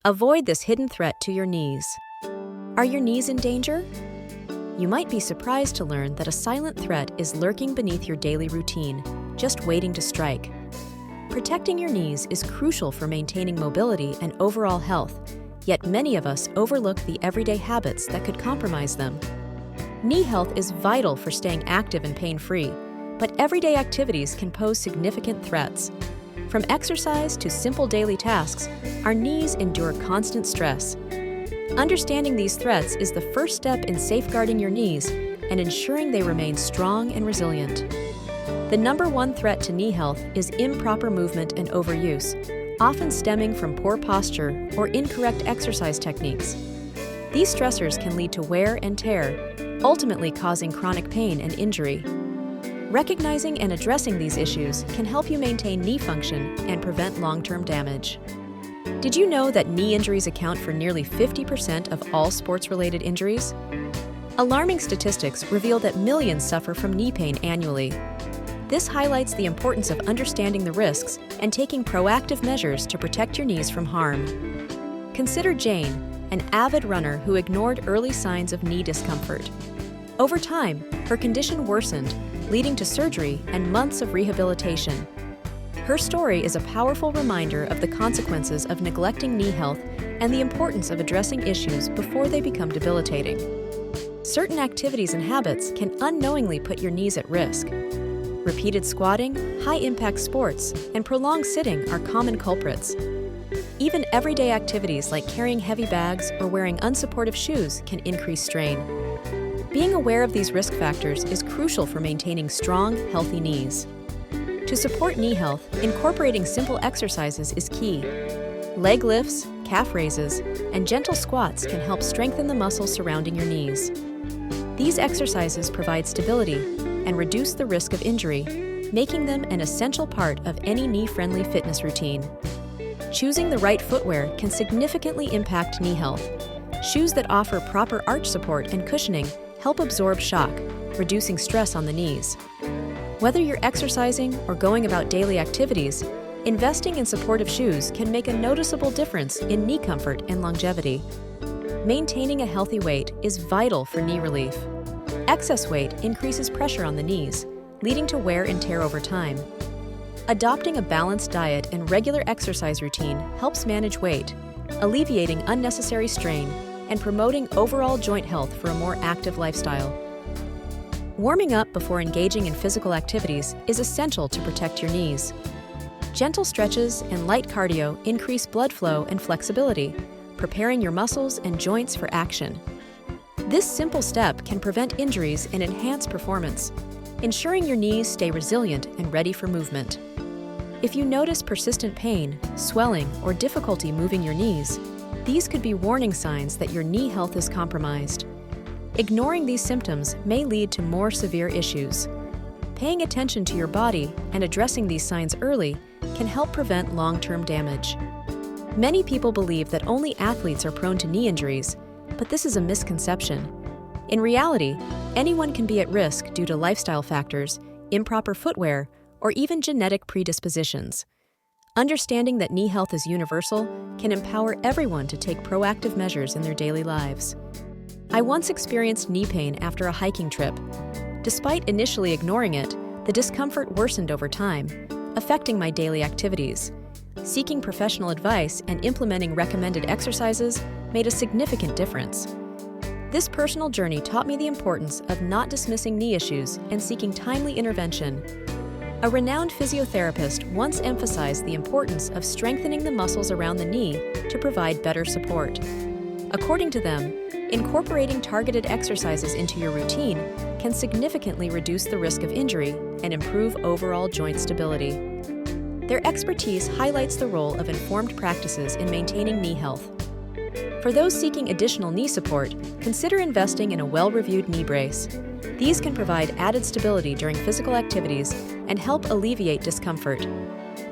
Avoid this hidden threat to your knees. Are your knees in danger? You might be surprised to learn that a silent threat is lurking beneath your daily routine, just waiting to strike. Protecting your knees is crucial for maintaining mobility and overall health, yet many of us overlook the everyday habits that could compromise them. Knee health is vital for staying active and pain-free, but everyday activities can pose significant threats. From exercise to simple daily tasks, our knees endure constant stress. Understanding these threats is the first step in safeguarding your knees and ensuring they remain strong and resilient. The number one threat to knee health is improper movement and overuse, often stemming from poor posture or incorrect exercise techniques. These stressors can lead to wear and tear, ultimately causing chronic pain and injury. Recognizing and addressing these issues can help you maintain knee function and prevent long-term damage. Did you know that knee injuries account for nearly 50% of all sports-related injuries? Alarming statistics reveal that millions suffer from knee pain annually. This highlights the importance of understanding the risks and taking proactive measures to protect your knees from harm. Consider Jane, an avid runner who ignored early signs of knee discomfort. Over time, her condition worsened, leading to surgery and months of rehabilitation. Her story is a powerful reminder of the consequences of neglecting knee health and the importance of addressing issues before they become debilitating. Certain activities and habits can unknowingly put your knees at risk. Repeated squatting, high-impact sports, and prolonged sitting are common culprits. Even everyday activities like carrying heavy bags or wearing unsupportive shoes can increase strain. Being aware of these risk factors is crucial for maintaining strong, healthy knees. To support knee health, incorporating simple exercises is key. Leg lifts, calf raises, and gentle squats can help strengthen the muscles surrounding your knees. These exercises provide stability and reduce the risk of injury, making them an essential part of any knee-friendly fitness routine. Choosing the right footwear can significantly impact knee health. Shoes that offer proper arch support and cushioning help absorb shock, reducing stress on the knees. Whether you're exercising or going about daily activities, investing in supportive shoes can make a noticeable difference in knee comfort and longevity. Maintaining a healthy weight is vital for knee relief. Excess weight increases pressure on the knees, leading to wear and tear over time. Adopting a balanced diet and regular exercise routine helps manage weight, alleviating unnecessary strain and promoting overall joint health for a more active lifestyle. Warming up before engaging in physical activities is essential to protect your knees. Gentle stretches and light cardio increase blood flow and flexibility, preparing your muscles and joints for action. This simple step can prevent injuries and enhance performance, ensuring your knees stay resilient and ready for movement. If you notice persistent pain, swelling, or difficulty moving your knees, these could be warning signs that your knee health is compromised. Ignoring these symptoms may lead to more severe issues. Paying attention to your body and addressing these signs early can help prevent long-term damage. Many people believe that only athletes are prone to knee injuries, but this is a misconception. In reality, anyone can be at risk due to lifestyle factors, improper footwear, or even genetic predispositions. Understanding that knee health is universal can empower everyone to take proactive measures in their daily lives. I once experienced knee pain after a hiking trip. Despite initially ignoring it, the discomfort worsened over time, affecting my daily activities. Seeking professional advice and implementing recommended exercises made a significant difference. This personal journey taught me the importance of not dismissing knee issues and seeking timely intervention. A renowned physiotherapist once emphasized the importance of strengthening the muscles around the knee to provide better support. According to them, incorporating targeted exercises into your routine can significantly reduce the risk of injury and improve overall joint stability. Their expertise highlights the role of informed practices in maintaining knee health. For those seeking additional knee support, consider investing in a well-reviewed knee brace. These can provide added stability during physical activities and help alleviate discomfort.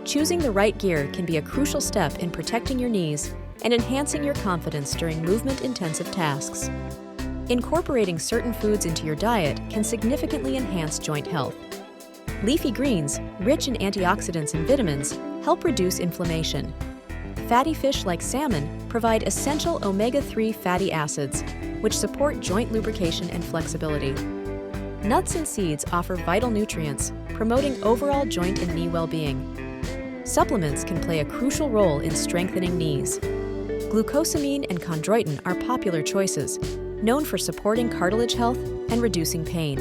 Choosing the right gear can be a crucial step in protecting your knees and enhancing your confidence during movement-intensive tasks. Incorporating certain foods into your diet can significantly enhance joint health. Leafy greens, rich in antioxidants and vitamins, help reduce inflammation. Fatty fish like salmon provide essential omega-3 fatty acids, which support joint lubrication and flexibility. Nuts and seeds offer vital nutrients, promoting overall joint and knee well-being. Supplements can play a crucial role in strengthening knees. Glucosamine and chondroitin are popular choices, known for supporting cartilage health and reducing pain.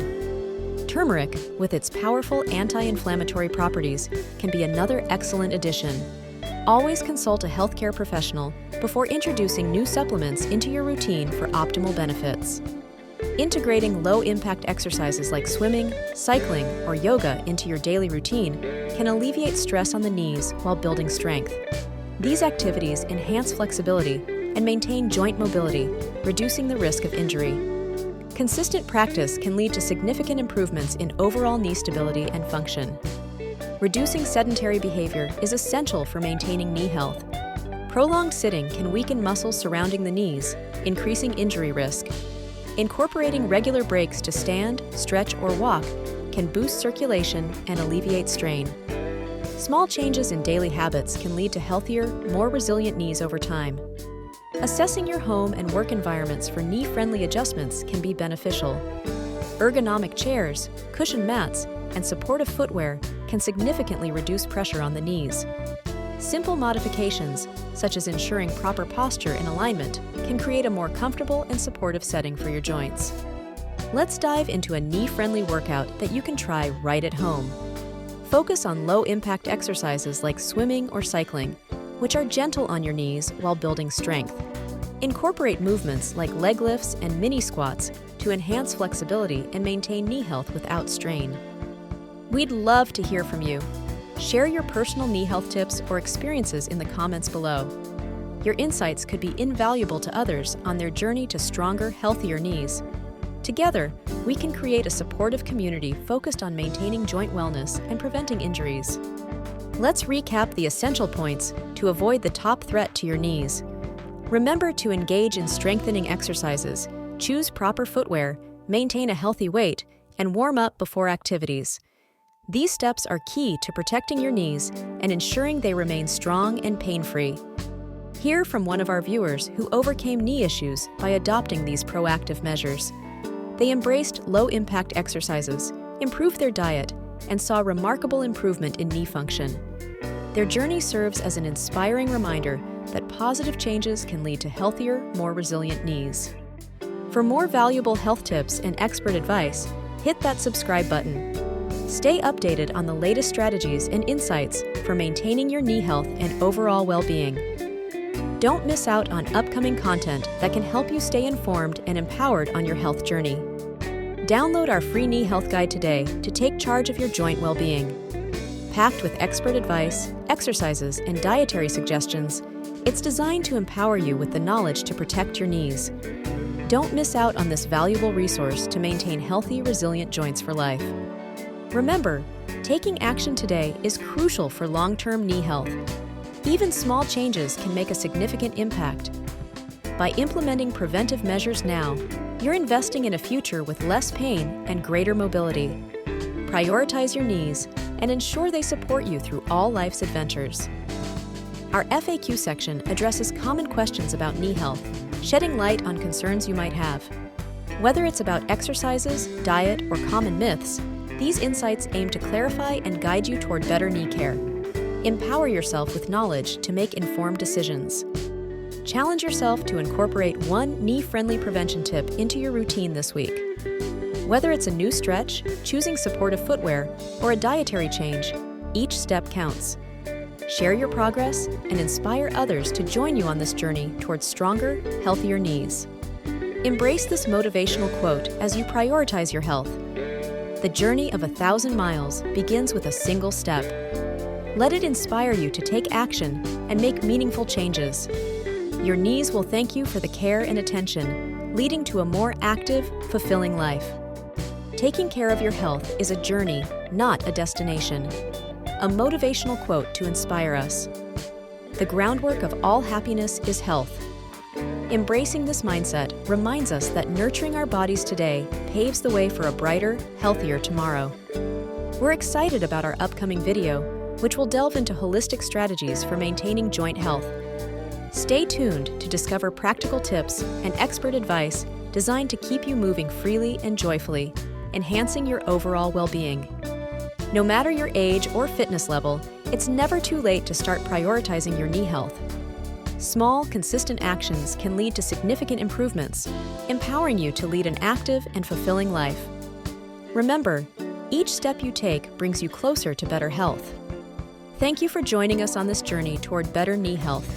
Turmeric, with its powerful anti-inflammatory properties, can be another excellent addition. Always consult a healthcare professional before introducing new supplements into your routine for optimal benefits. Integrating low-impact exercises like swimming, cycling, or yoga into your daily routine can alleviate stress on the knees while building strength. These activities enhance flexibility and maintain joint mobility, reducing the risk of injury. Consistent practice can lead to significant improvements in overall knee stability and function. Reducing sedentary behavior is essential for maintaining knee health. Prolonged sitting can weaken muscles surrounding the knees, increasing injury risk. Incorporating regular breaks to stand, stretch, or walk can boost circulation and alleviate strain. Small changes in daily habits can lead to healthier, more resilient knees over time. Assessing your home and work environments for knee-friendly adjustments can be beneficial. Ergonomic chairs, cushioned mats, and supportive footwear can significantly reduce pressure on the knees. Simple modifications, such as ensuring proper posture and alignment, can create a more comfortable and supportive setting for your joints. Let's dive into a knee-friendly workout that you can try right at home. Focus on low-impact exercises like swimming or cycling, which are gentle on your knees while building strength. Incorporate movements like leg lifts and mini squats to enhance flexibility and maintain knee health without strain. We'd love to hear from you. Share your personal knee health tips or experiences in the comments below. Your insights could be invaluable to others on their journey to stronger, healthier knees. Together, we can create a supportive community focused on maintaining joint wellness and preventing injuries. Let's recap the essential points to avoid the top threat to your knees. Remember to engage in strengthening exercises, choose proper footwear, maintain a healthy weight, and warm up before activities. These steps are key to protecting your knees and ensuring they remain strong and pain-free. Hear from one of our viewers who overcame knee issues by adopting these proactive measures. They embraced low-impact exercises, improved their diet, and saw remarkable improvement in knee function. Their journey serves as an inspiring reminder that positive changes can lead to healthier, more resilient knees. For more valuable health tips and expert advice, hit that subscribe button. Stay updated on the latest strategies and insights for maintaining your knee health and overall well-being. Don't miss out on upcoming content that can help you stay informed and empowered on your health journey. Download our free knee health guide today to take charge of your joint well-being. Packed with expert advice, exercises, and dietary suggestions, it's designed to empower you with the knowledge to protect your knees. Don't miss out on this valuable resource to maintain healthy, resilient joints for life. Remember, taking action today is crucial for long-term knee health. Even small changes can make a significant impact. By implementing preventive measures now, you're investing in a future with less pain and greater mobility. Prioritize your knees and ensure they support you through all life's adventures. Our FAQ section addresses common questions about knee health, shedding light on concerns you might have. Whether it's about exercises, diet, or common myths, these insights aim to clarify and guide you toward better knee care. Empower yourself with knowledge to make informed decisions. Challenge yourself to incorporate one knee-friendly prevention tip into your routine this week. Whether it's a new stretch, choosing supportive footwear, or a dietary change, each step counts. Share your progress and inspire others to join you on this journey towards stronger, healthier knees. Embrace this motivational quote as you prioritize your health. The journey of 1,000 miles begins with a single step. Let it inspire you to take action and make meaningful changes. Your knees will thank you for the care and attention, leading to a more active, fulfilling life. Taking care of your health is a journey, not a destination. A motivational quote to inspire us. The groundwork of all happiness is health. Embracing this mindset reminds us that nurturing our bodies today paves the way for a brighter, healthier tomorrow. We're excited about our upcoming video, which will delve into holistic strategies for maintaining joint health. Stay tuned to discover practical tips and expert advice designed to keep you moving freely and joyfully, enhancing your overall well-being. No matter your age or fitness level, it's never too late to start prioritizing your knee health. Small, consistent actions can lead to significant improvements, empowering you to lead an active and fulfilling life. Remember, each step you take brings you closer to better health. Thank you for joining us on this journey toward better knee health.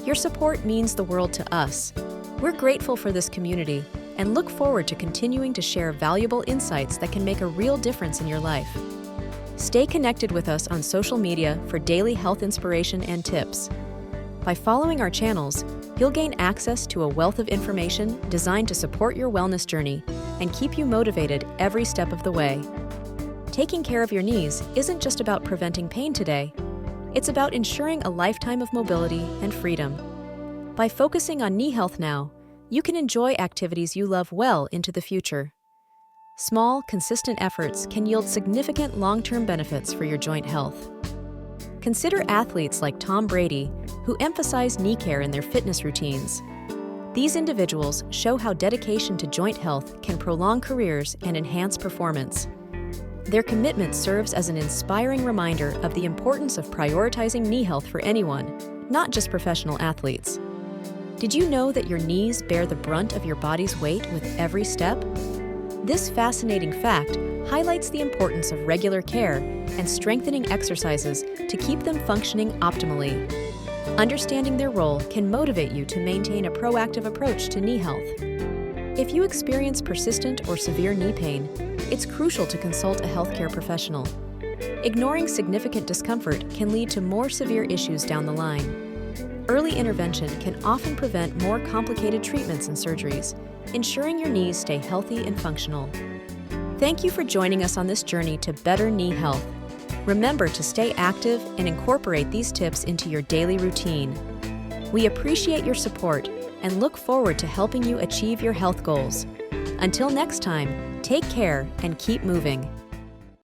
Your support means the world to us. We're grateful for this community and look forward to continuing to share valuable insights that can make a real difference in your life. Stay connected with us on social media for daily health inspiration and tips. By following our channels, you'll gain access to a wealth of information designed to support your wellness journey and keep you motivated every step of the way. Taking care of your knees isn't just about preventing pain today. It's about ensuring a lifetime of mobility and freedom. By focusing on knee health now, you can enjoy activities you love well into the future. Small, consistent efforts can yield significant long-term benefits for your joint health. Consider athletes like Tom Brady, who emphasize knee care in their fitness routines. These individuals show how dedication to joint health can prolong careers and enhance performance. Their commitment serves as an inspiring reminder of the importance of prioritizing knee health for anyone, not just professional athletes. Did you know that your knees bear the brunt of your body's weight with every step? This fascinating fact highlights the importance of regular care and strengthening exercises to keep them functioning optimally. Understanding their role can motivate you to maintain a proactive approach to knee health. If you experience persistent or severe knee pain, it's crucial to consult a healthcare professional. Ignoring significant discomfort can lead to more severe issues down the line. Early intervention can often prevent more complicated treatments and surgeries, ensuring your knees stay healthy and functional. Thank you for joining us on this journey to better knee health. Remember to stay active and incorporate these tips into your daily routine. We appreciate your support and look forward to helping you achieve your health goals. Until next time, take care and keep moving.